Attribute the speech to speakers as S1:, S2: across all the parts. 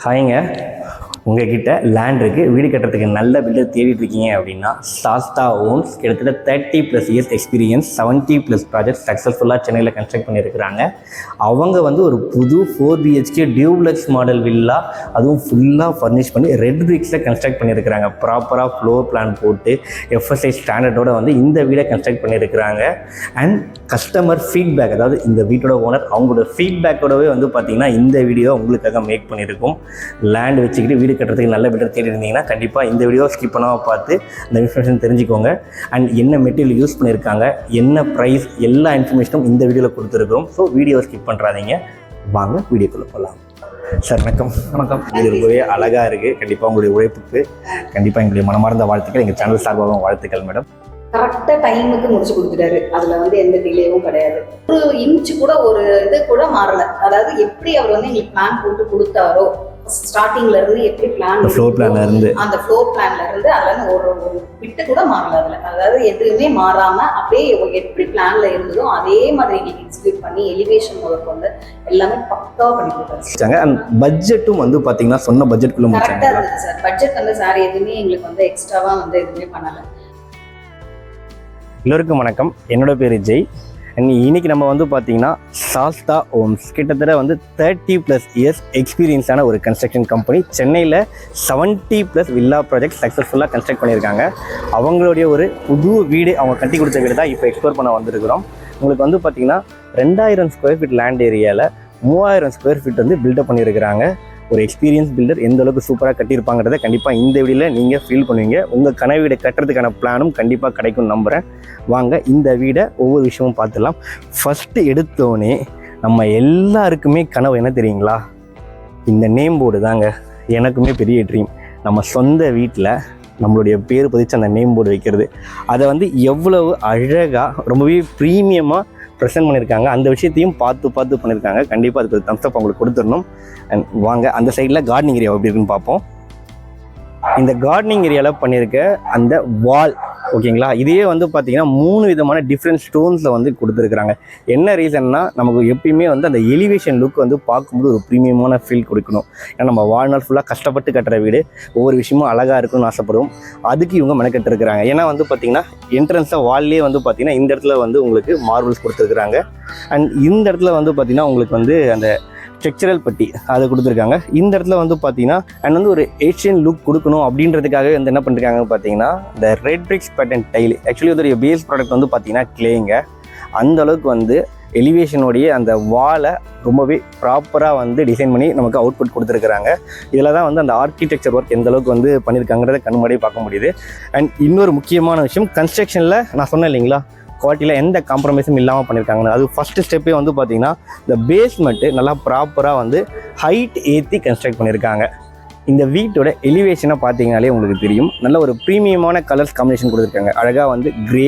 S1: ஹாய்ங்க, உங்ககிட்ட லேண்ட் இருக்குது, வீடு கட்டுறதுக்கு நல்ல பில்டர் தேடிட்டு இருக்கீங்க அப்படின்னா சாஸ்தா ஓம்ஸ் கிட்டத்தட்ட 30+ இயர்ஸ் எக்ஸ்பீரியன்ஸ், 70+ ப்ராஜெக்ட் சக்ஸஸ்ஃபுல்லாக சென்னையில் கன்ஸ்ட்ரக்ட் பண்ணியிருக்கிறாங்க. அவங்க ஒரு புது 4 BHK டியூப்ளெக்ஸ் மாடல் வில்லா, அதுவும் ஃபுல்லாக ஃபர்னிஷ் பண்ணி ரெட் பிரிக்ஸில் கன்ஸ்ட்ரக்ட் பண்ணியிருக்கிறாங்க. ப்ராப்பராக ஃப்ளோர் பிளான் போட்டு FSI ஸ்டாண்டர்டோட இந்த வீடை கன்ஸ்ட்ரக்ட் பண்ணியிருக்கிறாங்க. அண்ட் கஸ்டமர் ஃபீட்பேக், அதாவது இந்த வீட்டோட ஓனர் அவங்களோட ஃபீட்பேக்கோடவே பார்த்தீங்கன்னா இந்த வீடியோ உங்களுக்காக மேக் பண்ணியிருக்கோம். லேண்ட் வச்சுக்கிட்டு வீடு கட்டுறதுக்கு நல்ல பில்டர் தேடி இருந்தீங்கன்னா கண்டிப்பாக இந்த வீடியோ ஸ்கிப் பண்ணாமல் பார்த்து அந்த இன்ஃபர்மேஷன் தெரிஞ்சுக்கோங்க. அண்ட் என்ன மெட்டீரியல் யூஸ் பண்ணியிருக்காங்க, என்ன ப்ரைஸ், எல்லா இன்ஃபர்மேஷனும் இந்த வீடியோவில் கொடுத்துருக்கோம். ஸோ வீடியோ ஸ்கிப் பண்ணுறாதீங்க, வாங்க வீடியோக்குள்ளே போகலாம். சார் வணக்கம்.
S2: வணக்கம்.
S1: இது ரொம்பவே அழகாக இருக்குது. கண்டிப்பாக உங்களுடைய உழைப்புக்கு கண்டிப்பாக எங்களுடைய மனமார்ந்த வாழ்த்துக்கள், எங்கள் சேனல் சார்பாக வாழ்த்துக்கள் மேடம்.
S2: கரெக்டாக டைமுக்கு முடிச்சு கொடுத்துட்டாரு. அதில் எந்த டிலேவும் கிடையாது. ஒரு இன்ச்சு கூட ஒரு இது கூட மாறலை. அதாவது எப்படி அவர் எங்களுக்கு பிளான் போட்டு கொடுத்தாரோ, ஸ்டார்டிங்ல இருந்து எப்படி பிளான்,
S1: ஃப்ளோர் பிளான்ல இருந்து
S2: அந்த ஃப்ளோர் பிளான்ல இருந்து அதில் ஒரு பிட்டு கூட மாறல. அதில் அதாவது எதுவுமே மாறாம அப்படியே எப்படி பிளான்ல இருந்ததோ அதே மாதிரி எங்களுக்கு எக்ஸிக்யூட் பண்ணி எலிவேஷன் முதற்கொண்டு எல்லாமே பக்காவா பண்ணி கொடுத்தாரு.
S1: அண்ட் பட்ஜெட்டும் பார்த்தீங்கன்னா சொன்ன பட்ஜெட்டுக்குள்ள
S2: கரெக்டாக இருந்தது சார். பட்ஜெட் சார் எதுவுமே எங்களுக்கு எக்ஸ்ட்ராவா எதுவுமே பண்ணலை.
S1: எல்லோருக்கும் வணக்கம், என்னோட பேர் ஜெய். இன்னைக்கு நம்ம பார்த்தீங்கன்னா சாஸ்தா ஓம்ஸ் கிட்டத்தட்ட 30+ இயர்ஸ் எக்ஸ்பீரியன்ஸான ஒரு கன்ஸ்ட்ரக்ஷன் கம்பெனி. சென்னையில் 70+ வில்லா ப்ராஜெக்ட் சக்ஸஸ்ஃபுல்லாக கன்ஸ்ட்ரக்ட் பண்ணியிருக்காங்க. அவங்களுடைய ஒரு புது வீடு, அவங்க கட்டி கொடுத்த வீடு தான் இப்போ எக்ஸ்ப்ளோர் பண்ண வந்திருக்கிறோம். உங்களுக்கு பார்த்தீங்கன்னா 2000 ஸ்கொயர் ஃபீட் லேண்ட் ஏரியாவில் 3000 ஸ்கொயர் ஃபீட் பில்டப் பண்ணியிருக்கிறாங்க. ஒரு எக்ஸ்பீரியன்ஸ் பில்டர் எந்த அளவுக்கு சூப்பராக கட்டியிருப்பாங்கிறத கண்டிப்பாக இந்த வீடியோவில் நீங்கள் ஃபீல் பண்ணுவீங்க. உங்கள் கனவு வீடை கட்டுறதுக்கான பிளானும் கண்டிப்பாக கிடைக்கும்னு நம்புகிறேன். வாங்க இந்த வீடை ஒவ்வொரு விஷயமும் பார்த்துடலாம். ஃபஸ்ட்டு எடுத்தோடனே நம்ம எல்லாருக்குமே கனவு என்ன தெரியுங்களா? இந்த நேம் போர்டு தாங்க எனக்குமே பெரிய ட்ரீம். நம்ம சொந்த வீட்டில் நம்மளுடைய பேர் பதிச்சு அந்த நேம் போர்டு வைக்கிறது, அதை எவ்வளவு அழகாக ரொம்பவே ப்ரீமியமாக ப்ரெசென்ட் பண்ணியிருக்காங்க. அந்த விஷயத்தையும் பார்த்து பண்ணியிருக்காங்க. கண்டிப்பாக அதுக்கு ஒரு தம்ஸ் அப் அவங்களுக்கு கொடுத்துடணும். அண்ட் வாங்க அந்த சைடில் கார்டனிங் ஏரியா எப்படி இருக்குன்னு பார்ப்போம். இந்த கார்டனிங் ஏரியாவில் பண்ணியிருக்க அந்த வால் ஓகேங்களா, இதையே பார்த்தீங்கன்னா 3 விதமான டிஃப்ரெண்ட் ஸ்டோன்ஸில் கொடுத்துருக்குறாங்க. என்ன ரீசன்னா, நமக்கு எப்பயுமே அந்த எலிவேஷன் லுக் பார்க்கும்போது ஒரு ப்ரீமியமான ஃபீல் கொடுக்கணும். ஏன்னா நம்ம வாழ்நாள் ஃபுல்லாக கஷ்டப்பட்டு கட்டுற வீடு ஒவ்வொரு விஷயமும் அழகாக இருக்குன்னு ஆசைப்படுவோம். அதுக்கு இவங்க மெனக்கட்டுருக்குறாங்க. ஏன்னா பார்த்தீங்கன்னா என்ட்ரன்ஸாக வால்லே பார்த்தீங்கன்னா இந்த இடத்துல உங்களுக்கு மார்பிள்ஸ் கொடுத்துருக்குறாங்க. அண்ட் இந்த இடத்துல பார்த்தீங்கன்னா உங்களுக்கு அந்த ஸ்ட்ரக்சரல் பட்டி அதை கொடுத்துருக்காங்க. இந்த இடத்துல பார்த்தீங்கன்னா அண்ட் ஒரு ஏஷியன் லுக் கொடுக்கணும் அப்படின்றதுக்காகவே என்ன பண்ணிருக்காங்க பார்த்தீங்கன்னா இந்த red bricks pattern tile. Actually அதோடைய பேஸ் ப்ராடக்ட் பார்த்தீங்கன்னா கிளேங்க. அந்த அளவுக்கு எலிவேஷனோடைய அந்த வாலை ரொம்பவே ப்ராப்பராக டிசைன் பண்ணி நமக்கு அவுட்புட் கொடுத்துருக்குறாங்க. இதில் தான் அந்த ஆர்கிடெக்சர் ஒர்க் எந்த அளவுக்கு பண்ணியிருக்காங்கிறத கண்முன்னாடியே பார்க்க முடியுது. அண்ட் இன்னொரு முக்கியமான விஷயம், கன்ஸ்ட்ரக்ஷனில் நான் சொன்னேன் இல்லைங்களா, குவாலிட்டியில் எந்த காம்ப்ரமைஸும் இல்லாமல் பண்ணியிருக்காங்க. அது ஃபஸ்ட்டு ஸ்டெப்பே பார்த்தீங்கன்னா இந்த பேஸ்மெண்ட்டு நல்லா ப்ராப்பராக ஹைட் ஏற்றி கன்ஸ்ட்ரக்ட் பண்ணியிருக்காங்க. இந்த வீட்டோட எலிவேஷனை பார்த்தீங்கனாலே உங்களுக்கு தெரியும். நல்ல ஒரு ப்ரீமியமான கலர்ஸ் காம்பினேஷன் கொடுத்துருக்காங்க. அழகாக grey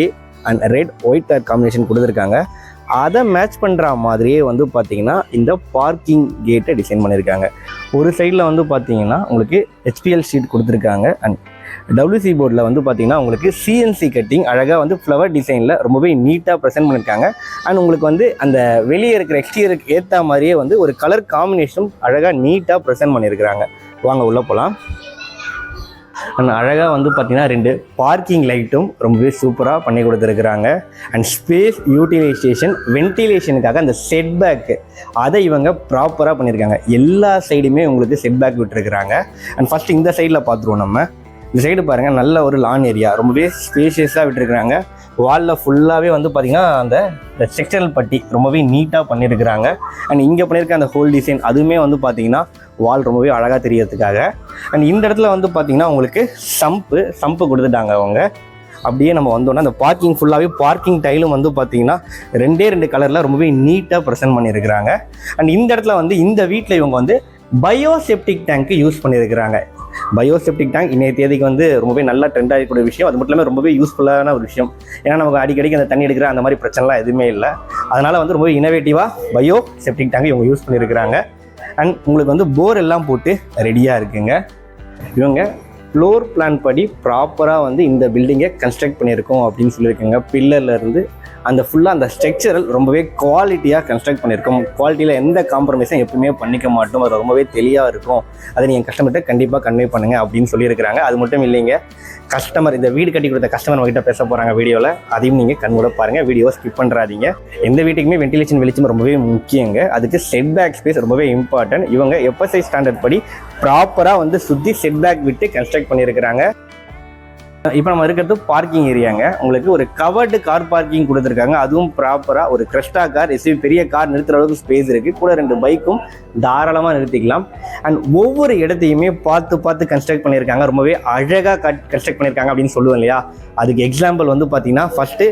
S1: and red white colour combination கொடுத்துருக்காங்க. அதை மேட்ச் பண்ணுற மாதிரியே பார்த்தீங்கன்னா இந்த பார்க்கிங் கேட்டை டிசைன் பண்ணியிருக்காங்க. ஒரு சைடில் பார்த்தீங்கன்னா உங்களுக்கு HPL ஷீட் கொடுத்துருக்காங்க. அண்ட் WC போர்டில் பார்த்தீங்கன்னா உங்களுக்கு CNC கட்டிங் அழகாக ஃப்ளவர் டிசைனில் ரொம்பவே நீட்டாக ப்ரெசென்ட் பண்ணியிருக்காங்க. அண்ட் உங்களுக்கு அந்த வெளியே இருக்கிற எக்ஸ்டீரியருக்கு ஏற்ற மாதிரியே ஒரு கலர் காம்பினேஷனும் அழகாக நீட்டாக ப்ரெசென்ட் பண்ணியிருக்கிறாங்க. வாங்க உள்ளே போகலாம். அண்ட் அழகாக பார்த்தீங்கன்னா 2 பார்க்கிங் லைட்டும் ரொம்பவே சூப்பராக பண்ணி கொடுத்துருக்குறாங்க. அண்ட் ஸ்பேஸ் யூட்டிலைசேஷன், வென்டிலேஷனுக்காக அந்த செட்பேக்கு அதை இவங்க ப்ராப்பராக பண்ணியிருக்காங்க. எல்லா சைடுமே உங்களுக்கு செட்பேக் விட்டுருக்குறாங்க. அண்ட் ஃபஸ்ட்டு இந்த சைடில் பார்த்துருவோம். நம்ம இந்த சைடு பாருங்கள், நல்ல ஒரு லான் ஏரியா ரொம்பவே ஸ்பேஷியஸாக விட்டுருக்குறாங்க. வாலில் ஃபுல்லாகவே பார்த்தீங்கன்னா அந்த ஸ்ட்ரக்சரல் பட்டி ரொம்பவே நீட்டாக பண்ணியிருக்கிறாங்க. அண்ட் இங்கே பண்ணியிருக்க அந்த ஹோல் டிசைன் அதுவுமே பார்த்தீங்கன்னா வால் ரொம்பவே அழகாக தெரியறதுக்காக. அண்ட் இந்த இடத்துல பார்த்தீங்கன்னா உங்களுக்கு சம்பு கொடுத்துட்டாங்க அவங்க. அப்படியே நம்ம வந்தோன்னா அந்த பார்க்கிங் ஃபுல்லாகவே பார்க்கிங் டைலும் பார்த்தீங்கன்னா 2 கலரில் ரொம்பவே நீட்டாக ப்ரெசென்ட் பண்ணியிருக்கிறாங்க. அண்ட் இந்த இடத்துல இந்த வீட்டில் இவங்க பயோசெப்டிக் டேங்க்கு யூஸ் பண்ணியிருக்கிறாங்க. பயோசெப்டிக் டேங்க் இன்றைய தேதிக்கு ரொம்பவே நல்லா ட்ரெண்ட் ஆகக்கூடிய விஷயம். அது மட்டும் இல்லாமல் ரொம்பவே யூஸ்ஃபுல்லான ஒரு விஷயம். ஏன்னா நமக்கு அடிக்கடிக்கு அந்த தண்ணி எடுக்கிற அந்த மாதிரி பிரச்சனைலாம் எதுவுமே இல்லை. அதனால் ரொம்பவே இனோவேட்டிவாக பயோசெப்டிக் டேங்க் இவங்க யூஸ் பண்ணியிருக்கிறாங்க. அண்ட் உங்களுக்கு போர் எல்லாம் போட்டு ரெடியாக இருக்குங்க. இவங்க ஃப்ளோர் பிளான் படி ப்ராப்பராக இந்த பில்டிங்கை கன்ஸ்ட்ரக்ட் பண்ணியிருக்கோம் அப்படின்னு சொல்லியிருக்காங்க. பில்லர்லேருந்து அந்த ஃபுல்லாக அந்த ஸ்ட்ரக்சரல் ரொம்பவே குவாலிட்டியாக கன்ஸ்ட்ரக்ட் பண்ணியிருக்கோம். குவாலிட்டியில் எந்த காம்ப்ரமைஸும் எப்பவுமே பண்ணிக்க மாட்டோம். அது ரொம்பவே தெளிவாக இருக்கும். அதை நீங்கள் கஸ்டமர்கிட்ட கண்டிப்பாக கன்வே பண்ணுங்கள் அப்படின்னு சொல்லியிருக்கிறாங்க. அது மட்டும் இல்லைங்க, கஸ்டமர் இந்த வீடு கட்டி கொடுத்த கஸ்டமர் நம்மகிட்ட பேச போகிறாங்க வீடியோவில். அதையும் நீங்கள் கண்கூட பாருங்கள், வீடியோ ஸ்கிப் பண்ணுறாதீங்க. எந்த வீட்டுக்குமே வென்டிலேஷன் வெளிச்சம் ரொம்பவே முக்கியங்க. அதுக்கு செட் பேக் ஸ்பேஸ் ரொம்பவே இம்பார்ட்டன்ட். இவங்க FSI ஸ்டாண்டர்ட் படி ப்ராப்பராக வந்து சுற்றி செட் பேக் விட்டு கன்ஸ்ட்ரக்ட் பண்ணியிருக்கிறாங்க. இப்போ நம்ம இருக்கிறது பார்க்கிங் ஏரியாங்க. உங்களுக்கு ஒரு கவர்டு கார் பார்க்கிங் கொடுத்துருக்காங்க. அதுவும் ப்ராப்பராக ஒரு கிரெஸ்டா கார் எஸ்யூவி பெரிய கார் நிறுத்துற அளவுக்கு ஸ்பேஸ் இருக்குது. கூட 2 பைக்கும் தாராளமாக நிறுத்திக்கலாம். அண்ட் ஒவ்வொரு இடத்தையுமே பார்த்து கன்ஸ்ட்ரக்ட் பண்ணியிருக்காங்க. ரொம்பவே அழகாக கன்ஸ்ட்ரக்ட் பண்ணியிருக்காங்க அப்படின்னு சொல்லுவோம் இல்லையா. அதுக்கு எக்ஸாம்பிள் வந்து பார்த்தீங்கன்னா ஃபஸ்ட்டு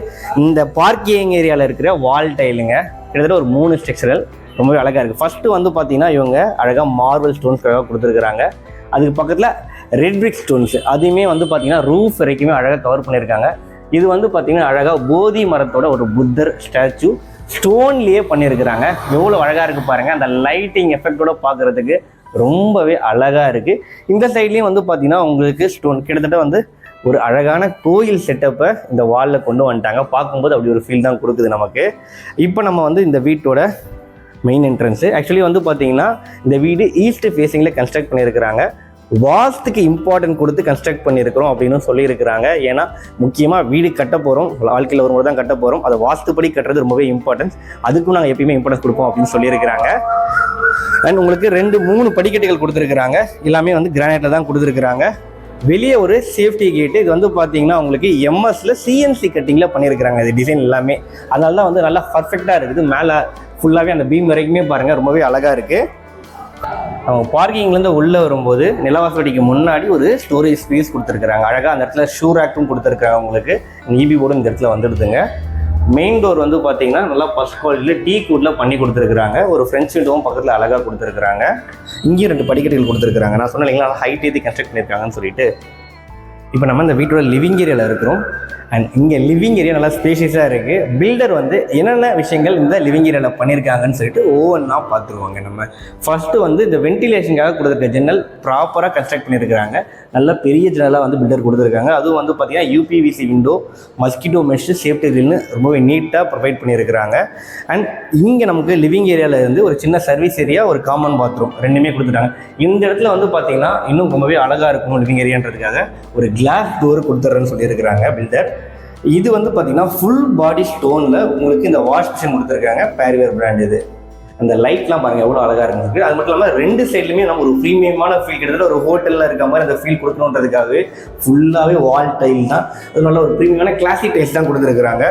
S1: இந்த பார்க்கிங் ஏரியாவில் இருக்கிற வால் டைலுங்க. கிட்டத்தட்ட ஒரு 3 ஸ்ட்ரக்சரல் ரொம்பவே அழகாக இருக்குது. ஃபஸ்ட்டு வந்து பார்த்தீங்கன்னா இவங்க அழகாக மார்பிள் ஸ்டோன்ஸ்க்காக கொடுத்துருக்குறாங்க. அதுக்கு பக்கத்தில் ரெட் பிரிக் ஸ்டோன்ஸ் அதையுமே வந்து பார்த்தீங்கன்னா ரூஃப் வரைக்குமே அழகாக கவர் பண்ணியிருக்காங்க. இது வந்து பார்த்தீங்கன்னா அழகாக போதி மரத்தோட ஒரு புத்தர் ஸ்டாச்சு ஸ்டோன்லேயே பண்ணியிருக்கிறாங்க. எவ்வளோ அழகாக இருக்குது பாருங்கள். அந்த லைட்டிங் எஃபெக்டோட பார்க்குறதுக்கு ரொம்பவே அழகாக இருக்குது. இந்த சைட்லேயும் வந்து பார்த்தீங்கன்னா உங்களுக்கு ஸ்டோன் கிட்டத்தட்ட வந்து ஒரு அழகான கோயில் செட்டப்பை இந்த வாலில் கொண்டு வந்துட்டாங்க. பார்க்கும்போது அப்படி ஒரு ஃபீல் தான் கொடுக்குது நமக்கு. இப்போ நம்ம வந்து இந்த வீட்டோட மெயின் என்ட்ரன்ஸு ஆக்சுவலி வந்து பார்த்தீங்கன்னா இந்த வீடு ஈஸ்ட் ஃபேஸிங்கில் கன்ஸ்ட்ரக்ட் பண்ணியிருக்கிறாங்க. வாஸ்துக்கு இம்பார்ட்டன்ட் கொடுத்து கன்ஸ்ட்ரக்ட் பண்ணியிருக்கிறோம் அப்படின்னு சொல்லியிருக்கிறாங்க. ஏன்னா முக்கியமாக வீடு கட்ட போகிறோம், வாழ்க்கையில் ஒரு முறை தான் கட்ட போகிறோம். அதை வாஸ்துப்படி கட்டுறது ரொம்பவே இம்பார்ட்டன்ஸ். அதுக்கும் நாங்கள் எப்பயுமே இம்பார்ட்டன்ஸ் கொடுப்போம் அப்படின்னு சொல்லியிருக்கிறாங்க. அண்ட் உங்களுக்கு 2-3 படிக்கட்டுகள் கொடுத்துருக்குறாங்க. எல்லாமே வந்து கிரானைட்டில் தான் கொடுத்துருக்குறாங்க. வெளியே ஒரு சேஃப்டி கேட்டு. இது வந்து பார்த்தீங்கன்னா உங்களுக்கு எம்எஸ்ல CNC கட்டிங்கில் பண்ணியிருக்கிறாங்க. இது டிசைன் எல்லாமே அதனால தான் வந்து நல்லா பர்ஃபெக்டாக இருக்குது. மேலே ஃபுல்லாகவே அந்த பீம் வரைக்குமே பாருங்கள் ரொம்பவே அழகாக இருக்குது. அவங்க பார்க்கிங்லேருந்து உள்ளே வரும்போது நிலவாசப்படிக்கு முன்னாடி ஒரு ஸ்டோரேஜ் ஸ்பேஸ் கொடுத்துருக்குறாங்க. அழகாக அந்த இடத்துல ஷூ ரேக்கும் கொடுத்துருக்காங்க. உங்களுக்கு EB போர்டும் இந்த இடத்துல வந்துடுதுங்க. மெயின் டோர் வந்து பார்த்தீங்கன்னா நல்லா ஃபர்ஸ்ட் குவாலிட்டியில் டீ கூட்டில் பண்ணி கொடுத்துருக்குறாங்க. ஒரு ஃப்ரெண்ட்ஸ் விண்டோவும் பக்கத்தில் அழகாக கொடுத்துருக்குறாங்க. இங்கேயும் 2 படிக்கட்டுகள் கொடுத்துருக்குறாங்க. நான் சொன்னேன் இல்லைங்களா, ஹைட் ஏற்றி கன்ஸ்ட்ரக்ட் பண்ணியிருக்காங்கன்னு சொல்லிட்டு. இப்போ நம்ம இந்த வீட்டோட லிவிங் ஏரியாவில் இருக்கிறோம். அண்ட் இங்கே லிவிங் ஏரியா நல்லா ஸ்பேஷியஸாக இருக்குது. பில்டர் வந்து என்னென்ன விஷயங்கள் இந்த லிவிங் ஏரியாவில் பண்ணியிருக்காங்கன்னு சொல்லிட்டு ஒவ்வொன்றா பார்த்துருவாங்க. நம்ம ஃபஸ்ட்டு வந்து இந்த வென்டிலேஷனுக்காக கொடுத்துருக்க ஜன்னல் ப்ராப்பராக கன்ஸ்ட்ரக்ட் பண்ணியிருக்கிறாங்க. நல்ல பெரிய ஜன்னலாக வந்து பில்டர் கொடுத்துருக்காங்க. அதுவும் வந்து பார்த்தீங்கன்னா UPVC window, mosquito mesh, safety கிரில்னு ரொம்பவே நீட்டாக ப்ரொவைட் பண்ணியிருக்கிறாங்க. அண்ட் இங்கே நமக்கு லிவிங் ஏரியாவில் இருந்து ஒரு சின்ன சர்வீஸ் ஏரியா, ஒரு காமன் பாத்ரூம் 2மே கொடுத்துட்டாங்க. இந்த இடத்துல வந்து பார்த்தீங்கன்னா இன்னும் ரொம்பவே அழகாக இருக்கும் லிவிங் ஏரியான்றதுக்காக ஒரு கிளாஸ் டோர் கொடுத்துட்றேன்னு சொல்லியிருக்கிறாங்க பில்டர். இது வந்து பார்த்தீங்கன்னா ஃபுல் பாடி ஸ்டோனில் உங்களுக்கு இந்த வாஷ் மிஷின் கொடுத்துருக்காங்க. பேரிவேர் பிராண்ட் இது. அந்த லைட்லாம் பாருங்கள் எவ்வளோ அழகாக இருக்குது. அது மட்டும் இல்லாமல் 2 சைட்லையுமே நம்ம ஒரு ப்ரீமியமான ஃபீல், கிட்டத்தட்ட ஒரு ஹோட்டலில் இருக்க மாதிரி அந்த ஃபீல் கொடுக்கணுன்றதுக்காகவே ஃபுல்லாகவே வால் டைல் தான். அது நல்ல ஒரு ப்ரீமியமான கிளாசிக் டைல்ஸ் தான் கொடுத்துருக்குறாங்க.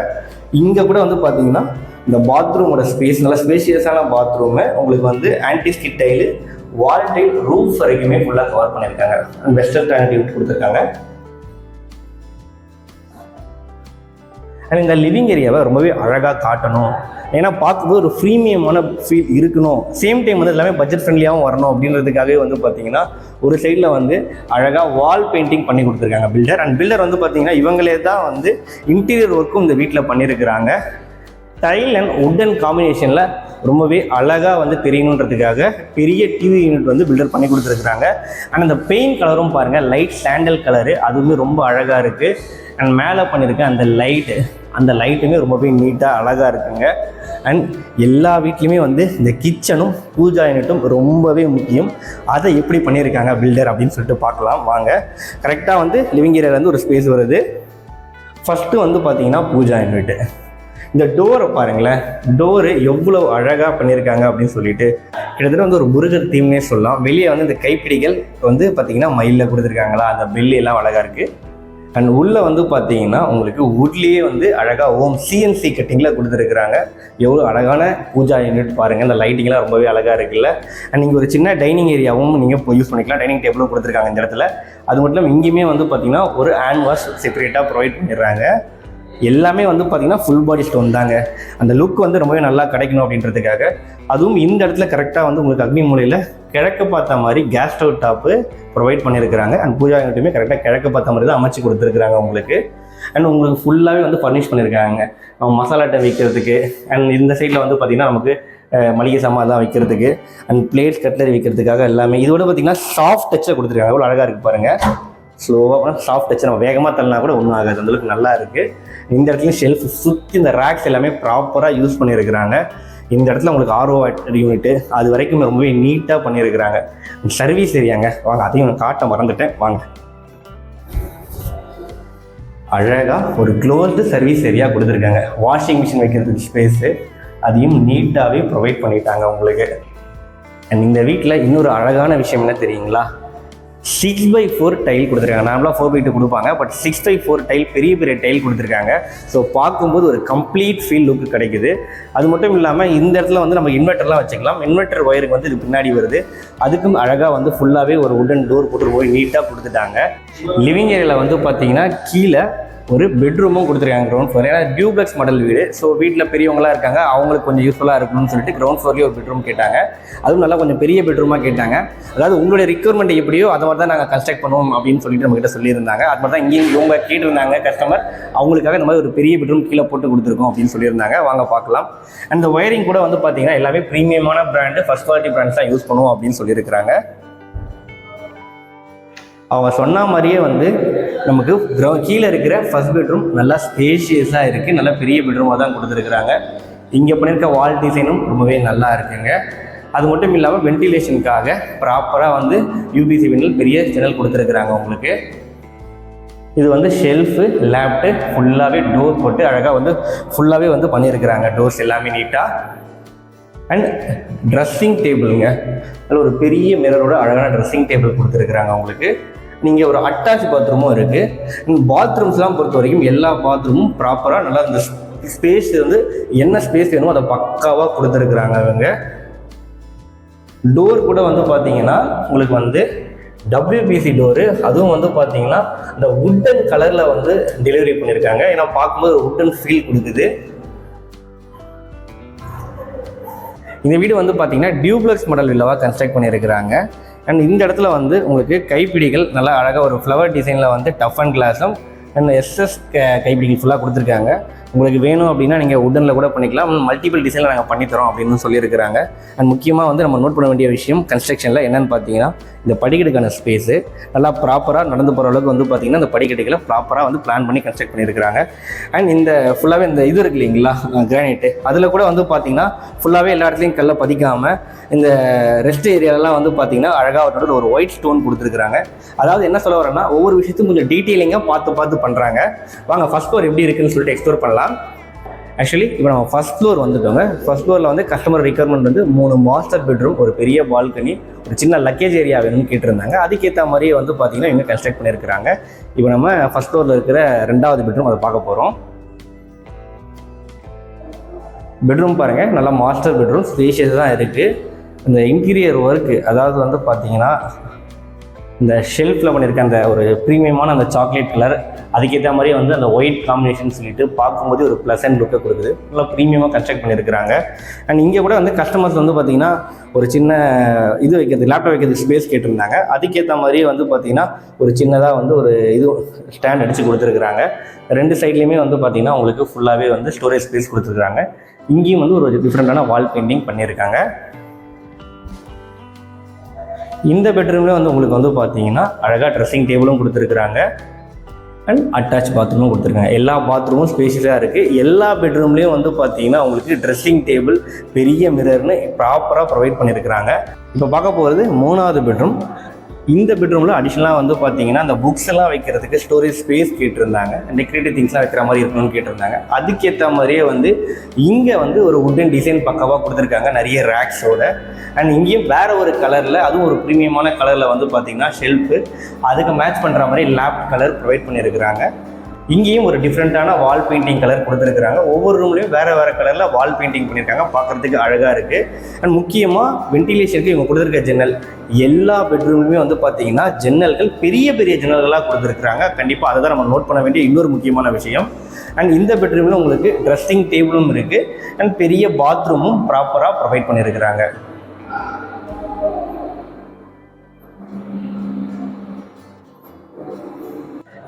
S1: இங்கே கூட வந்து பார்த்தீங்கன்னா இந்த பாத்ரூமோட ஸ்பேஸ் நல்லா ஸ்பேஷியஸான பாத்ரூமு. உங்களுக்கு வந்து ஆன்டிஸ்கிட் டைலு, வால் டைல், ரூஃப் வரைக்குமே ஃபுல்லாக கவர் பண்ணியிருக்காங்க. வெஸ்டர்ன் டானிட்டி கொடுத்துருக்காங்க. அண்ட் இந்த லிவிங் ஏரியாவை ரொம்பவே அழகாக காட்டணும். ஏன்னா பார்க்கும்போது ஒரு ப்ரீமியமான ஃபீல் இருக்கணும். சேம் டைம் வந்து எல்லாமே பட்ஜெட் ஃப்ரெண்ட்லியாகவும் வரணும் அப்படின்றதுக்காகவே வந்து பார்த்தீங்கன்னா ஒரு சைடில் வந்து அழகாக வால் பெயிண்டிங் பண்ணி கொடுத்துருக்காங்க பில்டர். அண்ட் பில்டர் வந்து பார்த்தீங்கன்னா இவங்களே தான் வந்து இன்டீரியர் ஒர்க்கும் இந்த வீட்டில் பண்ணியிருக்கிறாங்க. டைல் அண்ட் உட்டன் காம்பினேஷனில் ரொம்பவே அழகாக வந்து தெரியணுன்றதுக்காக பெரிய டிவி யூனிட் வந்து பில்டர் பண்ணி கொடுத்துருக்குறாங்க. அண்ட் அந்த பெயிண்ட் கலரும் பாருங்கள் லைட் சாண்டல் கலரு, அதுவுமே ரொம்ப அழகாக இருக்குது. அண்ட் மேலே பண்ணியிருக்க அந்த லைட்டுமே ரொம்பவே நீட்டாக அழகாக இருக்குங்க. அண்ட் எல்லா வீட்லேயுமே வந்து இந்த கிச்சனும் பூஜா யூனிட்டும் ரொம்பவே முக்கியம். அதை எப்படி பண்ணியிருக்காங்க பில்டர் அப்படின்னு சொல்லிட்டு பார்க்கலாம் வாங்க. கரெக்டாக வந்து லிவிங் ஏரியாவிலேருந்து ஒரு ஸ்பேஸ் வருது. ஃபஸ்ட்டு வந்து பார்த்தீங்கன்னா பூஜா யூனிட்டு. இந்த டோரை பாருங்களேன், டோரு எவ்வளோ அழகாக பண்ணியிருக்காங்க அப்படின்னு சொல்லிட்டு. கிட்டத்தட்ட வந்து ஒரு முருகர் தீம்னே சொல்லலாம். வெளியே வந்து இந்த கைப்பிடிகள் வந்து பார்த்தீங்கன்னா மயிலில் கொடுத்துருக்காங்களா, அந்த பெல்லி எல்லாம் அழகாக இருக்குது. அண்ட் உள்ளே வந்து பார்த்தீங்கன்னா உங்களுக்கு வுட்லேயே வந்து அழகாக ஓம் CNC கட்டிங்கில் கொடுத்துருக்குறாங்க. எவ்வளோ அழகான பூஜா யூனிட் பாருங்கள். இந்த லைட்டிங்லாம் ரொம்பவே அழகாக இருக்குல்ல. அண்ட் நீங்கள் ஒரு சின்ன டைனிங் ஏரியாவும் நீங்கள் யூஸ் பண்ணிக்கலாம். டைனிங் டேபிளும் கொடுத்துருக்காங்க இந்த இடத்துல. அது மட்டும் இல்லாமல் இங்கேயுமே வந்து பார்த்தீங்கன்னா ஒரு ஹேண்ட் வாஷ் செப்பரேட்டாக ப்ரொவைட் பண்ணிடுறாங்க. எல்லாமே வந்து பார்த்தீங்கன்னா ஃபுல் பாடி ஸ்டோன் தாங்க. அந்த லுக் வந்து ரொம்பவே நல்லா கிடைக்கணும் அப்படின்றதுக்காக. அதுவும் இந்த இடத்துல கரெக்டாக வந்து உங்களுக்கு அக்னி மூலையில் கிழக்க பார்த்த மாதிரி கேஸ் ஸ்டவ் டாப்பு ப்ரொவைட் பண்ணியிருக்கிறாங்க. அண்ட் பூஜா யூனிட்டுமே கரெக்டாக கிழக்க பார்த்த மாதிரி தான் அமைச்சு கொடுத்துருக்குறாங்க உங்களுக்கு. அண்ட் உங்களுக்கு ஃபுல்லாகவே வந்து ஃபர்னிஷ் பண்ணியிருக்காங்க. நம்ம மசாலாட்டை வைக்கிறதுக்கு. அண்ட் இந்த சைடில் வந்து பார்த்திங்கன்னா நமக்கு மளிகை சாமான் தான் வைக்கிறதுக்கு. அண்ட் பிளேட்ஸ் கட்லரி வைக்கிறதுக்காக எல்லாமே. இதோட பார்த்திங்கன்னா சாஃப்ட் டச்சை கொடுத்துருக்காங்க. எவ்வளோ அழகாக இருக்குது பாருங்கள். ஸ்லோவாக சாஃப்ட் டச் நம்ம வேகமாக தள்ளினா கூட ஒன்றும் ஆகாது. அந்தளவுக்கு நல்லா இருக்குது. இந்த இடத்துலையும் ஷெல்ஃப் சுற்றி இந்த ரேக்ஸ் எல்லாமே ப்ராப்பராக யூஸ் பண்ணியிருக்கிறாங்க. இந்த இடத்துல உங்களுக்கு RO வாட்டர் யூனிட்டு அது வரைக்கும் ரொம்பவே நீட்டாக பண்ணியிருக்கிறாங்க. சர்வீஸ் ஏரியாங்க, வாங்க அதையும் காட்ட மறந்துட்டேன், வாங்க. அழகாக ஒரு க்ளோஸ்டு சர்வீஸ் ஏரியா கொடுத்துருக்காங்க. வாஷிங் மிஷின் வைக்கிறதுக்கு ஸ்பேஸு அதையும் நீட்டாகவே ப்ரொவைட் பண்ணிட்டாங்க உங்களுக்கு. அண்ட் இந்த வீட்டில் இன்னொரு அழகான விஷயம் என்ன தெரியுங்களா, 6x4 டைல் கொடுத்துருக்காங்க. நார்மலாக 4x2 கொடுப்பாங்க, பட் 6x4 டைல் பெரிய பெரிய டைல் கொடுத்துருக்காங்க. ஸோ பார்க்கும்போது ஒரு கம்ப்ளீட் ஃபீல் லுக்கு கிடைக்குது. அது மட்டும் இல்லாமல் இந்த இடத்துல வந்து நம்ம இன்வெர்ட்டர்லாம் வச்சுக்கலாம். இன்வெர்ட்டர் ஒயருக்கு வந்து இது பின்னாடி வருது. அதுக்கும் அழகாக வந்து ஃபுல்லாகவே ஒரு உடன் டோர் போட்டு போய் நீட்டாக கொடுத்துட்டாங்க. லிவிங் ஏரியாவில் வந்து பார்த்தீங்கன்னா கீழே ஒரு பெட்ரூமும் கொடுத்துருக்காங்க கிரவுண்ட் ஃப்ளோர். ஏன்னா டியூப்ளெக்ஸ் மாடல் வீடு, ஸோ வீட்டில் பெரியவங்களாம் இருக்காங்க, அவங்களுக்கு கொஞ்சம் யூஸ்ஃபுல்லாக இருக்கணும்னு சொல்லிட்டு கிரவுண்ட் ஃப்ளோர்லேயே ஒரு பெட்ரூம் கேட்டாங்க. அதுவும் நல்லா கொஞ்சம் பெரிய பெட்ரூமாக கேட்டாங்க. அதாவது உங்களுடைய ரிக்வயர்மெண்ட் எப்படியோ அதை மாதிரி தான் நாங்கள் கன்ஸ்ட்ரக்ட் பண்ணுவோம் அப்படின்னு சொல்லிட்டு நம்மகிட்ட சொல்லியிருந்தாங்க. அது மாதிரி தான் இங்கேயும் இவங்க கேட்டிருந்தாங்க கஸ்டமர், அவங்களுக்காக இந்த மாதிரி ஒரு பெரிய பெட்ரூம் கீழே போட்டு கொடுத்துருக்கோம் அப்படின்னு சொல்லியிருந்தாங்க. வாங்க பார்க்கலாம். அந்த ஒயரிங் கூட வந்து பார்த்தீங்கன்னா எல்லாமே ப்ரீமியமான பிராண்டு, ஃபர்ஸ்ட் குவாலிட்டி பிராண்ட்ஸ் தான் யூஸ் பண்ணுவோம் அப்படின்னு சொல்லியிருக்கிறாங்க. அவங்க சொன்ன மாதிரியே வந்து நமக்கு கீழே இருக்கிற ஃபர்ஸ்ட் பெட்ரூம் நல்லா ஸ்பேஷியஸாக இருக்குது, நல்லா பெரிய பெட்ரூமாக தான் கொடுத்துருக்குறாங்க. இங்கே பண்ணியிருக்க வால் டிசைனும் ரொம்பவே நல்லா இருக்குங்க. அது மட்டும் இல்லாமல் வென்டிலேஷனுக்காக ப்ராப்பராக வந்து யூபிசி விண்டல் பெரிய ஜன்னல் கொடுத்துருக்குறாங்க உங்களுக்கு. இது வந்து ஷெல்ஃபு லேப்டு ஃபுல்லாகவே டோர் போட்டு அழகாக வந்து ஃபுல்லாகவே வந்து பண்ணியிருக்கிறாங்க. டோர்ஸ் எல்லாமே நீட்டாக. அண்ட் ட்ரெஸ்ஸிங் டேபிளுங்க, அதில் ஒரு பெரிய மிரரோட அழகான ட்ரெஸ்ஸிங் டேபிள் கொடுத்துருக்குறாங்க உங்களுக்கு. நீங்கள் ஒரு அட்டாச் பாத்ரூமும் இருக்குது. பாத்ரூம்ஸ்லாம் பொறுத்த வரைக்கும் எல்லா பாத்ரூமும் ப்ராப்பராக நல்லா இந்த ஸ்பேஸ் வந்து என்ன ஸ்பேஸ் வேணுமோ அதை பக்காவாக கொடுத்துருக்குறாங்க அவங்க. டோர் கூட வந்து பார்த்தீங்கன்னா உங்களுக்கு வந்து WPC டோரு, அதுவும் வந்து பார்த்தீங்கன்னா இந்த வுட்டன் கலரில் வந்து டெலிவரி பண்ணியிருக்காங்க. ஏன்னா பார்க்கும்போது வுட்டன் ஃபீல் கொடுக்குது. இந்த வீடு வந்து பார்த்தீங்கன்னா டியூப்ளெக்ஸ் மாடல் வில்லாவாக கன்ஸ்ட்ரக்ட் பண்ணியிருக்கிறாங்க. அண்ட் இந்த இடத்துல வந்து உங்களுக்கு கைப்பிடிகள் நல்லா அழகாக ஒரு ஃப்ளவர் டிசைனில் வந்து டஃப் அண்ட் கிளாஸும் அண்ட் SS கைப்பிடிகள் ஃபுல்லாக கொடுத்துருக்காங்க. உங்களுக்கு வேணும் அப்படின்னா நீங்கள் உடனில் கூட பண்ணிக்கலாம். மல்டிபிள் டிசைனில் நாங்கள் பண்ணித்தரோம் அப்படின்னு சொல்லியிருக்கிறாங்க. அண்ட் முக்கியமாக வந்து நம்ம நோட் பண்ண வேண்டிய விஷயம் கன்ஸ்ட்ரக்ஷனில் என்னென்னு பார்த்தீங்கன்னா இந்த படிக்கட்டுக்கான ஸ்பேஸு நல்லா ப்ராப்பராக நடந்து போகிற அளவுக்கு வந்து பார்த்திங்கன்னா இந்த படிக்கட்டுகளை ப்ராப்பராக வந்து பிளான் பண்ணி கன்ஸ்ட்ரக்ட் பண்ணியிருக்கிறாங்க. அண்ட் இந்த ஃபுல்லாகவே இந்த இது இருக்கு இல்லைங்களா கிரானைட்டு, அதில் கூட வந்து பார்த்திங்கன்னா ஃபுல்லாகவே எல்லா இடத்துலையும் கல்லை பதிக்காமல் இந்த ரெஸ்ட் ஏரியாலலாம் வந்து பார்த்திங்கன்னா அழகாக ஒரு ஒயிட் ஸ்டோன் கொடுத்துருக்குறாங்க. அதாவது என்ன சொல்ல வரேன்னா ஒவ்வொரு விஷயத்தையும் கொஞ்சம் டீட்டெயிலிங்காக பார்த்து பண்ணுறாங்க. வாங்க ஃபர்ஸ்ட் ஃப்ளோர் எப்படி இருக்குன்னு சொல்லிட்டு எக்ஸ்ப்ளோர் பண்ணலாம். ஆக்சுவலி இப்போ நம்ம ஃபர்ஸ்ட் ஃப்ளோர் வந்துட்டோங்க. ஃபர்ஸ்ட் ஃப்ளோரில் வந்து கஸ்டமர் ரிக்வயர்மெண்ட் வந்து 3 மாஸ்டர் பெட்ரூம், ஒரு பெரிய பால்கனி, ஒரு சின்ன லக்கேஜ் ஏரியா வேணும்னு கேட்டிருந்தாங்க. அதுக்கேற்ற மாதிரியே வந்து பார்த்தீங்கன்னா இன்னும் கன்ஸ்ட்ரக்ட் பண்ணியிருக்கிறாங்க. இப்போ நம்ம ஃபர்ஸ்ட் ஃப்ளோரில் இருக்கிற 2வது பெட்ரூம் அதை பார்க்க போகிறோம். பெட்ரூம் பாருங்கள், நல்லா மாஸ்டர் பெட்ரூம், ஸ்பேஷியஸ் தான் இருக்குது. இந்த இன்டீரியர் ஒர்க்கு, அதாவது வந்து பார்த்தீங்கன்னா இந்த ஷெல்ஃபில் பண்ணியிருக்க அந்த ஒரு ப்ரீமியமான அந்த சாக்லேட் கலர், அதுக்கேற்ற மாதிரியே வந்து அந்த ஒயிட் காம்பினேஷன் சொல்லிட்டு பார்க்கும்போது ஒரு ப்ளசன்ட் லுக்கை கொடுக்குது. நல்லா ப்ரீமியமாக கன்ஸ்ட்ரக்ட் பண்ணியிருக்கிறாங்க. அண்ட் இங்கே கூட வந்து கஸ்டமர்ஸ் வந்து பார்த்திங்கன்னா ஒரு சின்ன இது வைக்கிறது, லேப்டாப் வைக்கிறது ஸ்பேஸ் கேட்டிருந்தாங்க. அதுக்கேற்ற மாதிரியே வந்து பார்த்திங்கன்னா ஒரு சின்னதாக வந்து ஒரு இது ஸ்டாண்ட் அடித்து கொடுத்துருக்குறாங்க. 2 சைட்லேயுமே வந்து பார்த்திங்கன்னா உங்களுக்கு ஃபுல்லாகவே வந்து ஸ்டோரேஜ் ஸ்பேஸ் கொடுத்துருக்குறாங்க. இங்கேயும் வந்து ஒரு டிஃப்ரெண்ட்டான வால் பெயிண்டிங் பண்ணியிருக்காங்க. இந்த பெட்ரூமில் வந்து உங்களுக்கு வந்து பார்த்தீங்கன்னா அழகாக ட்ரெஸ்ஸிங் டேபிளும் கொடுத்துருக்குறாங்க அண்ட் அட்டாச் பாத்ரூமும் கொடுத்துருக்காங்க. எல்லா பாத்ரூமும் ஸ்பேஷியஸாக இருக்குது. எல்லா பெட்ரூம்லேயும் வந்து பார்த்தீங்கன்னா உங்களுக்கு ட்ரெஸ்ஸிங் டேபிள், பெரிய மிரர்னு ப்ராப்பராக ப்ரொவைட் பண்ணியிருக்கிறாங்க. இப்போ பார்க்க போகிறது 3வது பெட்ரூம். இந்த பெட்ரூமில் அடிஷ்னலாக வந்து பார்த்தீங்கன்னா அந்த புக்ஸ் எல்லாம் வைக்கிறதுக்கு ஸ்டோரேஜ் ஸ்பேஸ் கேட்டிருந்தாங்க. டெக்கரேட்டிவ் திங்ஸ்லாம் வைக்கிற மாதிரி இருக்கணும்னு கேட்டிருந்தாங்க. அதுக்கேற்ற மாதிரியே வந்து இங்கே வந்து ஒரு வுட்டன் டிசைன் பக்காவாக கொடுத்துருக்காங்க நிறைய ரேக்ஸோட. அண்ட் இங்கேயும் வேறு ஒரு கலரில், அதுவும் ஒரு ப்ரீமியமான கலரில் வந்து பார்த்திங்கன்னா ஷெல்ஃபு, அதுக்கு மேட்ச் பண்ணுற மாதிரி லேப் கலர் ப்ரொவைட் பண்ணியிருக்கிறாங்க. இங்கேயும் ஒரு டிஃப்ரெண்ட்டான வால் பெயிண்டிங் கலர் கொடுத்துருக்குறாங்க. ஒவ்வொரு ரூம்லேயும் வேறு வேறு கலரில் வால் பெயிண்டிங் பண்ணியிருக்காங்க. பார்க்குறதுக்கு அழகாக இருக்குது. அண்ட் முக்கியமாக வென்டிலேஷனுக்கு இவங்க கொடுத்துருக்க ஜன்னல், எல்லா பெட்ரூம்லையுமே வந்து பார்த்தீங்கன்னா ஜன்னல்கள் பெரிய பெரிய ஜன்னல்களாக கொடுத்துருக்குறாங்க. கண்டிப்பாக அதை தான் நம்ம நோட் பண்ண வேண்டிய இன்னொரு முக்கியமான விஷயம். அண்ட் இந்த பெட்ரூமில் உங்களுக்கு ட்ரெஸ்ஸிங் டேபிளும் இருக்குது அண்ட் பெரிய பாத்ரூமும் ப்ராப்பராக ப்ரொவைட் பண்ணியிருக்கிறாங்க.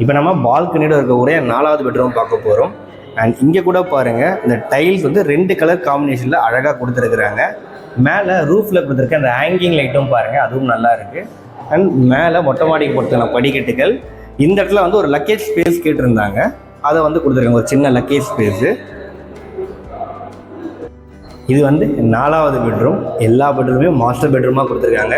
S1: இப்போ நம்ம பால்கனியோட இருக்கக்கூடிய 4வது பெட்ரூம் பார்க்க போகிறோம். அண்ட் இங்கே கூட பாருங்கள், இந்த டைல்ஸ் வந்து 2 கலர் காம்பினேஷனில் அழகாக கொடுத்துருக்குறாங்க. மேலே ரூஃபில் கொடுத்துருக்க அந்த ஹேங்கிங் லைட்டும் பாருங்கள், அதுவும் நல்லா இருக்குது. அண்ட் மேலே மொட்டை மாடிக்கு பொறுத்தான படிக்கட்டுகள். இந்த இடத்துல வந்து ஒரு லக்கேஜ் ஸ்பேஸ் கேட்டிருந்தாங்க, அதை வந்து கொடுத்துருக்காங்க, ஒரு சின்ன லக்கேஜ் ஸ்பேஸு. இது வந்து 4வது பெட்ரூம். எல்லா பெட்ரூமே மாஸ்டர் பெட்ரூமாக கொடுத்துருக்காங்க.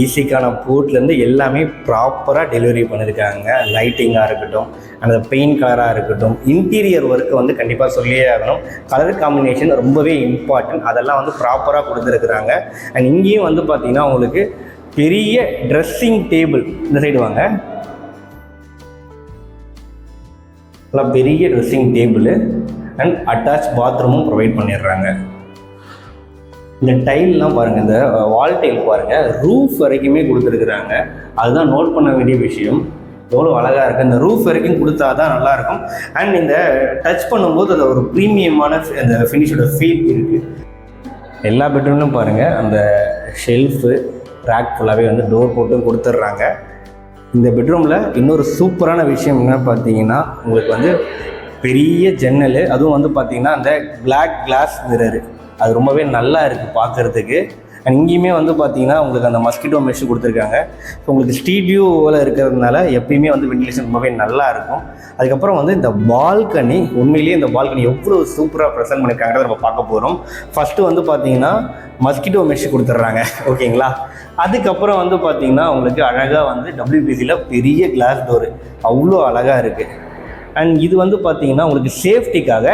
S1: ஈஸிக்கான போர்ட்லேருந்து எல்லாமே ப்ராப்பராக டெலிவரி பண்ணியிருக்காங்க. லைட்டிங்காக இருக்கட்டும், அந்த பெயிண்ட் கலராக இருக்கட்டும், இன்டீரியர் ஒர்க்கு வந்து கண்டிப்பாக சொல்லியே ஆகணும். கலர் காம்பினேஷன் ரொம்பவே இம்பார்ட்டன்ட், அதெல்லாம் வந்து ப்ராப்பராக கொடுத்துருக்குறாங்க. அண்ட் இங்கேயும் வந்து பார்த்திங்கன்னா உங்களுக்கு பெரிய ட்ரெஸ்ஸிங் டேபிள், இந்த சைடு வாங்க, நல்லா பெரிய ட்ரெஸ்ஸிங் டேபிள் அண்ட் அட்டாச் பாத்ரூமும் ப்ரொவைட் பண்ணிடுறாங்க. இந்த டைல்லாம் பாருங்கள், இந்த வால் டைல் பாருங்கள், ரூஃப் வரைக்குமே கொடுத்துருக்குறாங்க. அதுதான் நோட் பண்ண வேண்டிய விஷயம். எவ்வளோ அழகாக இருக்குது, இந்த ரூஃப் வரைக்கும் கொடுத்தா தான் நல்லாயிருக்கும். அண்ட் இந்த டச் பண்ணும்போது அது ஒரு ப்ரீமியமான அந்த ஃபினிஷோட ஃபீல் இருக்குது. எல்லா பெட்ரூம்லையும் பாருங்கள், அந்த ஷெல்ஃபு ரேக் ஃபுல்லாகவே வந்து டோர் போட்டு கொடுத்துட்றாங்க. இந்த பெட்ரூமில் இன்னொரு சூப்பரான விஷயம் என்ன பார்த்தீங்கன்னா, உங்களுக்கு வந்து பெரிய ஜன்னல், அதுவும் வந்து பார்த்திங்கன்னா அந்த பிளாக் கிளாஸ் மிரரு, அது ரொம்பவே நல்லா இருக்குது பார்க்குறதுக்கு. அண்ட் இங்கேயுமே வந்து பார்த்திங்கன்னா உங்களுக்கு அந்த மஸ்கிட்டோ மெஷ் கொடுத்துருக்காங்க. ஸோ உங்களுக்கு ஸ்ட்ரீட் வியூவில் இருக்கிறதுனால எப்பயுமே வந்து வென்டிலேஷன் ரொம்பவே நல்லா இருக்கும். அதுக்கப்புறம் வந்து இந்த பால்கனி, உண்மையிலேயே இந்த பால்கனி எவ்வளோ சூப்பராக ப்ரெசென்ட் பண்ணியிருக்காங்கிறத நம்ம பார்க்க போகிறோம். ஃபஸ்ட்டு வந்து பார்த்திங்கன்னா மஸ்கிட்டோ மெஷ் கொடுத்துட்றாங்க, ஓகேங்களா. அதுக்கப்புறம் வந்து பார்த்திங்கன்னா உங்களுக்கு அழகாக வந்து WPCயில் பெரிய கிளாஸ் டோரு, அவ்வளோ அழகாக இருக்குது. அண்ட் இது வந்து பார்த்தீங்கன்னா உங்களுக்கு சேஃப்டிக்காக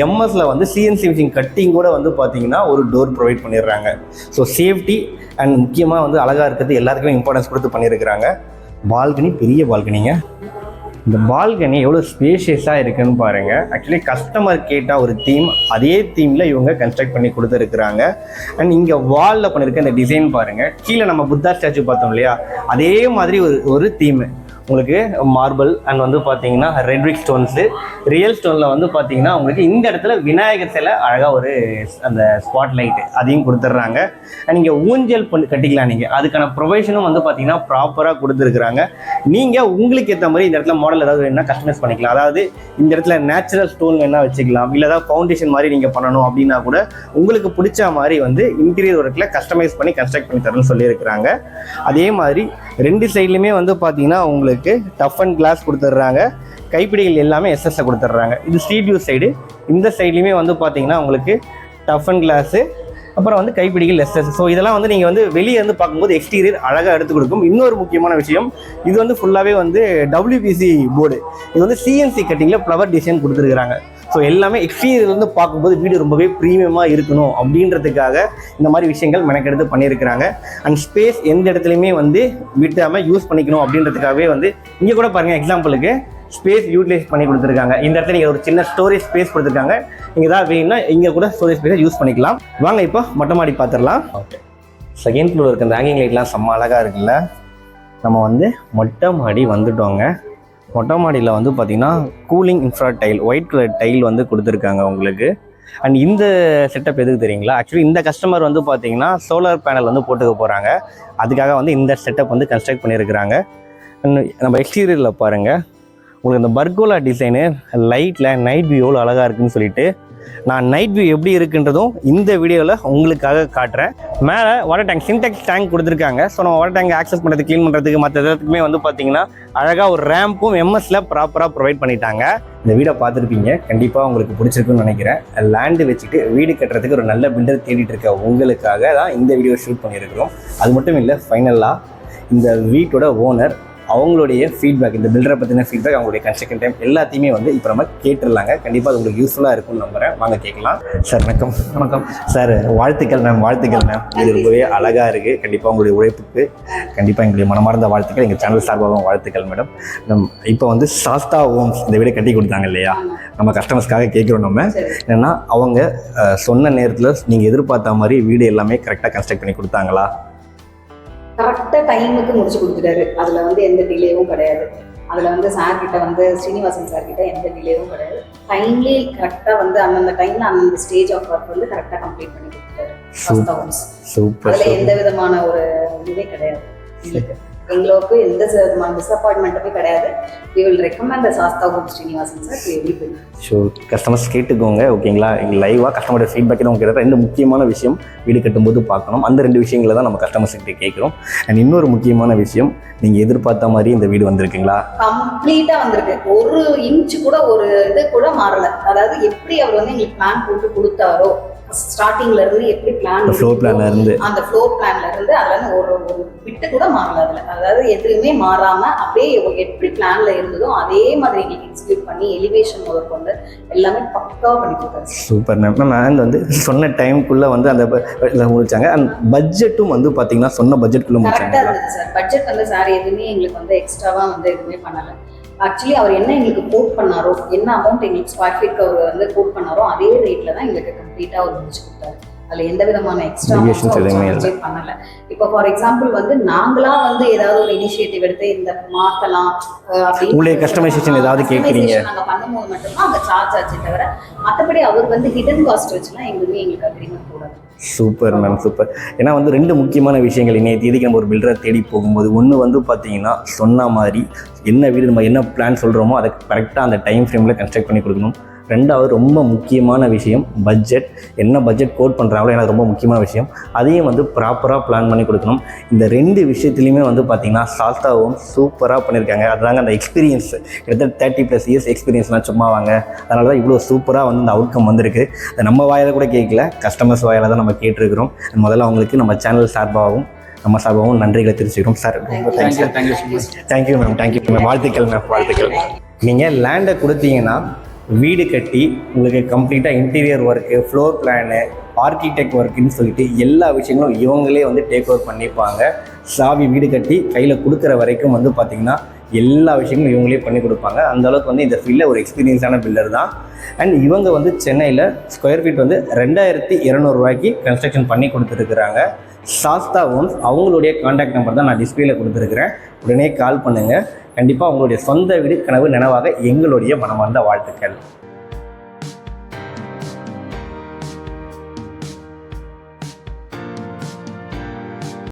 S1: எம்எஸ்ல வந்து சிஎன்சி மிஷின் கட்டிங் கூட வந்து பார்த்தீங்கன்னா ஒரு டோர் ப்ரொவைட் பண்ணிடுறாங்க. ஸோ சேஃப்டி அண்ட் முக்கியமாக வந்து அழகாக இருக்கிறது எல்லாருக்குமே இம்பார்ட்டன்ஸ் கொடுத்து பண்ணியிருக்கிறாங்க. பால்கனி, பெரிய பால்கனிங்க. இந்த பால்கனி எவ்வளோ ஸ்பேஷியஸாக இருக்குன்னு பாருங்கள். ஆக்சுவலி கஸ்டமர் கேட்டால் ஒரு தீம், அதே தீமில் இவங்க கன்ஸ்ட்ரக்ட் பண்ணி கொடுத்துருக்குறாங்க. அண்ட் இங்கே வாலில் பண்ணியிருக்க இந்த டிசைன் பாருங்கள். கீழே நம்ம புத்தா ஸ்டாச்சு பார்த்தோம் இல்லையா, அதே மாதிரி ஒரு தீமு உங்களுக்கு மார்பிள் அண்ட் வந்து பார்த்தீங்கன்னா ரெட்ரிக் ஸ்டோன்ஸு, ரியல் ஸ்டோனில் வந்து பார்த்தீங்கன்னா உங்களுக்கு இந்த இடத்துல விநாயகர் சிலை அழகாக ஒரு அந்த ஸ்பாட் லைட்டு அதையும் கொடுத்துட்றாங்க. அண்ட் இங்கே ஊஞ்சல் கட்டிக்கலாம் நீங்கள், அதுக்கான ப்ரொவைஷனும் வந்து பார்த்தீங்கன்னா ப்ராப்பராக கொடுத்துருக்குறாங்க. நீங்கள் உங்களுக்கு ஏற்ற மாதிரி இந்த இடத்துல மாடல் ஏதாவது வேணுன்னா கஸ்டமைஸ் பண்ணிக்கலாம். அதாவது இந்த இடத்துல நேச்சுரல் ஸ்டோன் வேணால் வச்சுக்கலாம், இல்லை ஏதாவது ஃபவுண்டேஷன் மாதிரி நீங்கள் பண்ணணும் அப்படின்னா கூட உங்களுக்கு பிடிச்ச மாதிரி வந்து இன்டீரியர் ஒர்க்கில் கஸ்டமைஸ் பண்ணி கன்ஸ்ட்ரக்ட் பண்ணி தரணும்னு சொல்லியிருக்கிறாங்க. அதே மாதிரி 2 சைட்லையுமே வந்து பார்த்தீங்கன்னா உங்களுக்கு டஃப் அண்ட் கிளாஸ் கொடுத்துட்றாங்க. கைப்பிடிகள் எல்லாமே எஸ்எஸ்ல கொடுத்துட்றாங்க. இது ஸ்ட்ரீட் வியூ சைடு. இந்த சைட்லையுமே வந்து பார்த்தீங்கன்னா உங்களுக்கு டஃப் அண்ட் கிளாஸு, அப்புறம் வந்து கைப்பிடிகள் எஸ்எஸ். ஸோ இதெல்லாம் வந்து நீங்கள் வந்து வெளியே வந்து பார்க்கும்போது எக்ஸ்டீரியர் அழகாக எடுத்து கொடுக்கும். இன்னொரு முக்கியமான விஷயம், இது வந்து ஃபுல்லாகவே வந்து WPC போர்டு, இது வந்து சிஎன்சி கட்டிங்கில் ஃப்ளவர் டிசைன் கொடுத்துருக்குறாங்க. ஸோ எல்லாமே எக்ஸ்டீரியர் வந்து பார்க்கும்போது வீடு ரொம்பவே ப்ரீமியமாக இருக்கணும் அப்படின்றதுக்காக இந்த மாதிரி விஷயங்கள் மெனக்கெடுத்து பண்ணியிருக்கிறாங்க. அண்ட் ஸ்பேஸ் எந்த இடத்துலையுமே வந்து விட்டாமல் யூஸ் பண்ணிக்கணும் அப்படின்றதுக்காகவே வந்து இங்கே கூட பாருங்கள், எக்ஸாம்பிளுக்கு ஸ்பேஸ் யூட்டிலைஸ் பண்ணி கொடுத்துருக்காங்க. இந்த இடத்துல நீங்கள் ஒரு சின்ன ஸ்டோரேஜ் ஸ்பேஸ் கொடுத்துருக்காங்க. நீங்கள் ஏதாவது வேணும்னா இங்கே கூட ஸ்டோரேஜ் ஸ்பேஸை யூஸ் பண்ணிக்கலாம். வாங்க இப்போ மொட்டை மாடி பார்த்துடலாம். ஓகே, செகண்ட் ஃப்ளோர் இருக்க அந்த ஹேங்கிங் லைட்லாம் செம்ம அழகாக இருக்குல்ல. நம்ம வந்து மொட்டை மாடி வந்துட்டோங்க. மொட்டை மாடியில் வந்து பார்த்திங்கன்னா cooling infra tile, white colour tile வந்து கொடுத்துருக்காங்க உங்களுக்கு. அண்ட் இந்த செட்டப் எதுக்கு தெரியுங்களா, ஆக்சுவலி இந்த கஸ்டமர் வந்து பார்த்திங்கன்னா சோலார் பேனல் வந்து போட்டுக்க போகிறாங்க. அதுக்காக வந்து இந்த செட்டப் வந்து கன்ஸ்ட்ரக்ட் பண்ணியிருக்கிறாங்க. நம்ம எக்ஸ்டீரியரில் பாருங்கள், உங்களுக்கு இந்த பர்கோலா டிசைனு லைட்டில் நைட் வியூ எவ்வளோ அழகாக இருக்குன்னு சொல்லிட்டு நான் நைட் வியூ எப்படி இருக்குன்றதும் இந்த வீடியோவில் உங்களுக்காக காட்டுறேன். மேலே வாட்டர் டேங்க், சின்டெக்ஸ் டேங்க் கொடுத்துருக்காங்க. ஸோ நம்ம வாட்டர் டேங்க் ஆக்சஸ் பண்ணுறதுக்கு, க்ளீன் பண்ணுறதுக்கு, மற்ற எல்லாத்துக்குமே வந்து பார்த்திங்கன்னா அழகாக ஒரு ரேம்பும் எம்எஸ்ல ப்ராப்பராக ப்ரொவைட் பண்ணிட்டாங்க. இந்த வீடை பார்த்துருப்பீங்க, கண்டிப்பாக உங்களுக்கு பிடிச்சிருக்குன்னு நினைக்கிறேன். லேண்டு வச்சுட்டு வீடு கட்டுறதுக்கு ஒரு நல்ல பில்டர் தேடிட்டு இருக்க உங்களுக்காக தான் இந்த வீடியோ ஷூட் பண்ணியிருக்கிறோம். அது மட்டும் இல்லை, ஃபைனலாக இந்த வீட்டோட ஓனர் அவங்களுடைய ஃபீட்பேக், இந்த பில்டரை பற்றின ஃபீட்பேக், அவங்களுடைய கன்ஸ்ட்ரக்ஷன் டைம் எல்லாத்தையுமே வந்து இப்போ நம்ம கேட்டுடலாங்க. கண்டிப்பாக அது உங்களுக்கு யூஸ்ஃபுல்லாக இருக்கும்னு நம்புகிறேன். வாங்க கேட்கலாம். சார் வணக்கம். வணக்கம் சார், வாழ்த்துக்கள் மேம். வாழ்த்துக்கள் மேம், இது ரொம்பவே அழகாக இருக்குது. கண்டிப்பாக உங்களுடைய உழைப்புக்கு கண்டிப்பாக எங்களுடைய மனமார்ந்த வாழ்த்துக்கள், எங்கள் சேனல் சார்பாகவும் வாழ்த்துக்கள் மேடம். இப்போ வந்து சாஸ்தா ஹோம்ஸ் இந்த வீடை கட்டி கொடுத்தாங்க இல்லையா, நம்ம கஸ்டமர்ஸ்க்காக கேட்குறோம். நம்ம என்னென்னா அவங்க சொன்ன நேரத்தில் நீங்கள் எதிர்பார்த்த மாதிரி வீடு எல்லாமே கரெக்டாக கன்ஸ்ட்ரக்ட் பண்ணி கொடுத்தாங்களா?
S2: கரெக்டாக டைமுக்கு முடிச்சு கொடுத்துட்டாரு. அதில் வந்து எந்த டிலேவும் கிடையாது. அதில் வந்து சார் கிட்ட வந்து ஸ்ரீனிவாசன் சார் கிட்ட எந்த டிலேவும் கிடையாது. டைம்லி கரெக்டாக வந்து அந்தந்த டைமில் அந்தந்த ஸ்டேஜ் ஆஃப் ஒர்க் வந்து கரெக்டாக கம்ப்ளீட் பண்ணி கொடுத்துட்டாரு.
S1: சூப்பர்.
S2: அதில் எந்த விதமான ஒரு இதுவே கிடையாது. எங்களுக்கு எந்த டிசப்பாயின்மெண்ட்டுமே கிடையாது. We will recommend the Sastha home Srinivasan sir to everybody.
S1: So customers கேட்டுக்கோங்க ஓகேங்களா. எங்கள் லைவாக கஸ்டமரோட ஃபீட்பேக் தான் உங்களுக்கு ரெண்டு முக்கியமான விஷயம் வீடு கட்டும்போது பார்க்கணும். அந்த 2 விஷயங்களை தான் நம்ம கஸ்டமர்ஸ்கிட்ட கேட்குறோம். அண்ட் இன்னொரு முக்கியமான விஷயம், நீங்கள் எதிர்பார்த்த மாதிரி இந்த வீடு வந்திருக்குங்களா?
S2: கம்ப்ளீட்டாக வந்திருக்கு. ஒரு இன்ச்சு கூட ஒரு இது கூட மாறலை. அதாவது எப்படி அவர் வந்து எங்களுக்கு பிளான் போட்டு கொடுத்தாரோ ஸ்டார்டிங்ல இருந்து எப்படி பிளான்
S1: ஃப்ளோர் பிளான்ல இருந்து
S2: அந்த ஃப்ளோர் பிளான்ல இருந்து அதுல ஒரு பிட்டு கூட மாறல அதுல. அதாவது எதுவுமே மாறாம அப்படியே எப்படி பிளான்ல இருந்ததோ அதே மாதிரி எங்களுக்கு எக்ஸிக்யூட் பண்ணி எலிவேஷன் முதல் கொண்டு எல்லாமே பக்காவா பண்ணி கொடுத்தாரு.
S1: Super ma'am. மேம் வந்து சொன்ன டைமுக்குள்ள வந்து அந்த முடிச்சாங்க. அண்ட் பட்ஜெட்டும் வந்து பாத்தீங்கன்னா சொன்ன பட்ஜெட்டுக்குள்ள முடிச்சாங்க.
S2: கரெக்டா இருந்தது சார். பட்ஜெட் வந்து சார் எதுவுமே எங்களுக்கு வந்து எக்ஸ்ட்ராவா வந்து எதுவுமே பண்ணல. ஆக்சுவலி அவர் என்ன எங்களுக்கு கோட் பண்ணாரோ, என்ன அமௌண்ட் எங்களுக்கு ஸ்கொயர் ஃபீட்க்கு அவர் வந்து கோட் பண்ணாரோ அதே ரேட்ல தான் எங்களுக்கு கம்ப்ளீட்டா அவர் முடிச்சு கொடுத்தாரு. அதுல எந்த விதமான எக்ஸ்ட்ரா பண்ணல. இப்போ ஃபார் எக்ஸாம்பிள் வந்து நாங்களா வந்து ஏதாவது ஒரு இனிஷியேட்டிவ் எடுத்து இந்த மாத்தலாம் அப்படின்னு
S1: கஸ்டமைசேஷன் ஏதாவது கேக்குறீங்க
S2: நாங்க பண்ணும்போது மட்டும்தான் அங்க சார்ஜ் ஆச்சு தவிர மற்றபடி அவர் வந்து ஹிடன் காஸ்ட் வச்சுலாம் எங்களுமே எங்களுக்கு அக்ரிமெண்ட் போடாது.
S1: Super ma'am, super. ஏன்னா வந்து 2 முக்கியமான விஷயங்கள் இன்றைய தேதிக்கு நம்ம ஒரு பில்டரை தேடி போகும்போது, ஒன்று வந்து பார்த்தீங்கன்னா சொன்ன மாதிரி என்ன வீடு நம்ம என்ன பிளான் சொல்கிறோமோ அதை கரெக்டாக அந்த டைம் ஃப்ரேமில் கன்ஸ்ட்ரக்ட் பண்ணி கொடுக்கணும். 2வது ரொம்ப முக்கியமான விஷயம் பட்ஜெட். என்ன பட்ஜெட் கோட் பண்ணுறாங்களோ எனக்கு ரொம்ப முக்கியமான விஷயம், அதையும் வந்து ப்ராப்பராக பிளான் பண்ணி கொடுக்கணும். இந்த 2 விஷயத்துலையுமே வந்து பார்த்திங்கன்னா சாஸ்தா ஹோம் சூப்பராக பண்ணியிருக்காங்க. அதுதாங்க அந்த எக்ஸ்பீரியன்ஸ், கிட்டத்தட்ட 30+ இயர்ஸ் எக்ஸ்பீரியன்ஸ்லாம் சும்மா வாங்க. அதனால தான் இவ்வளோ சூப்பராக வந்து இந்த அவுட்கம் வந்திருக்கு. அதை நம்ம வாயில் கூட கேட்கல, கஸ்டமர்ஸ் வாயில் தான் நம்ம கேட்டிருக்கிறோம். முதல்ல அவங்களுக்கு நம்ம சேனல் சார்பாகவும் நம்ம சார்பாகவும் நன்றிகளை தெரிவிச்சுக்கிறோம் சார். ரொம்ப தேங்க்யூ மேம். Thank you ma'am. வாழ்த்துக்கள் மேம், வாழ்த்துக்கள். நீங்கள் லேண்டை கொடுத்தீங்கன்னா வீடு கட்டி உங்களுக்கு கம்ப்ளீட்டாக interior work, floor plan, architect ஒர்க்குன்னு சொல்லிட்டு எல்லா விஷயங்களும் இவங்களே வந்து டேக் ஓவர் பண்ணிப்பாங்க. சாவி வீடு கட்டி கையில் கொடுக்குற வரைக்கும் வந்து பார்த்திங்கன்னா எல்லா விஷயங்களும் இவங்களே பண்ணி கொடுப்பாங்க. அந்தளவுக்கு வந்து இந்த ஃபீல்டில் ஒரு எக்ஸ்பீரியன்ஸான பில்டர் தான். அண்ட் இவங்க வந்து சென்னையில் ஸ்கொயர் ஃபீட் வந்து 2200 ரூபாய்க்கு கன்ஸ்ட்ரக்ஷன் பண்ணி கொடுத்துருக்குறாங்க. சாஸ்தா ஹோம்ஸ் அவங்களுடைய கான்டாக்ட் நம்பர் தான் நான் டிஸ்பிளேல கொடுத்துருக்குறேன். உடனே கால் பண்ணுங்கள். கண்டிப்பாக உங்களுடைய சொந்த வீடு கனவு நனவாக எங்களுடைய மனமார்ந்த வாழ்த்துக்கள்.